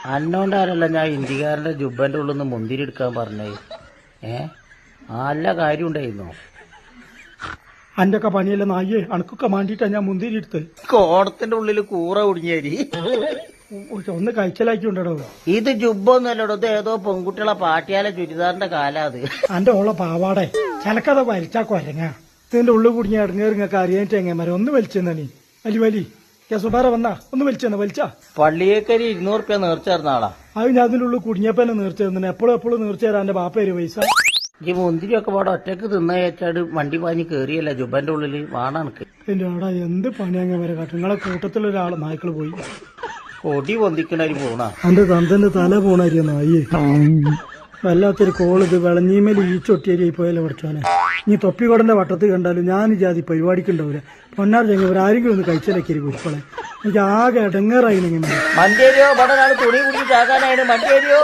അന്നോണ്ടാരല്ല ഞാൻ ഇന്ത്യക്കാരന്റെ ജുബന്റെ ഉള്ളിൽ നിന്ന് മുന്തിരി എടുക്കാൻ പറഞ്ഞേ. നല്ല കാര്യം ഉണ്ടായിരുന്നോ? അന്റെ ഒക്കെ പണിയല്ല നായേ, അണക്കൊക്കെ മാണ്ടിട്ടാ ഞാൻ മുന്തിരി എടുത്ത്. കോടത്തിന്റെ ഉള്ളിൽ കൂറ കുടുങ്ങിയേരി ഒന്ന് കഴിച്ചലാക്കിണ്ടോ. ഇത് ജുബൊന്നുമല്ലടോ, ഇത് ഏതോ പെൺകുട്ടികളെ പാട്ടിയാലെ ചുരിദാറിന്റെ കാലാ അത്. അന്റെ ഓളെ പാവാടെ ചിലക്കഥ വലിച്ചാ കൊരങ്ങ. ഇതിന്റെ ഉള്ളിൽ കുടുങ്ങി ഇടങ്ങേറിങ്ങൊക്കെ അറിയാനിട്ട് എങ്ങനെ ഒന്ന് വലിച്ചെന്നാ നീ വലി സുബാറ വന്നാ ഒന്ന് വലിച്ചാ. പള്ളിയേക്കരി 200 റുപ്യ നേർച്ചേർന്ന ആളാ. അത് ഞാൻ അതിന്റെ ഉള്ളിൽ കുടുങ്ങിയപ്പോ തന്നെ നേർച്ചേർന്നു. എപ്പോഴും നേർച്ചേരാ എന്റെ ബാപ്പേര് പൈസ. ഈ മുന്തിരി ഒക്കെ പാടെ ഒറ്റക്ക് തിന്നയച്ചാട് വണ്ടി പാഞ്ഞ് കേറിയല്ല ജുബന്റെ ഉള്ളില് വാണക്ക്. എന്റെ ആടാ എന്ത് പണി അങ്ങനെ വരെ കാട്ടും. നിങ്ങളെ കൂട്ടത്തിലൊരാള് നായ്ക്കള് പോയി കൊടി പൊന്തിക്കണരി പോണ. എന്റെ തന്തന്റെ തല പോണാരിയ നായേ. വല്ലാത്തൊരു കോള്. ഇത് വിളഞ്ഞീമേൽ ഈ ചൊട്ടിയേരിയായി പോയാലോ പഠിച്ചോനെ. നീ തൊപ്പിക്കോടന്റെ വട്ടത്ത് കണ്ടാലും ഞാൻ ജാതി പരിപാടിക്കുണ്ടാവില്ല. പൊന്നാർ ചെങ്ങ ആരെങ്കിലും ഒന്ന് കഴിച്ചാലൊക്കെ കുരിപ്പളെ. എനിക്ക് ആകെ ഇടങ്ങേറായി. മഞ്ചേരിയോ ഇവിടെ തുണി കുടിച്ച് ചാകാനായിട്ട് മഞ്ചേരിയോ.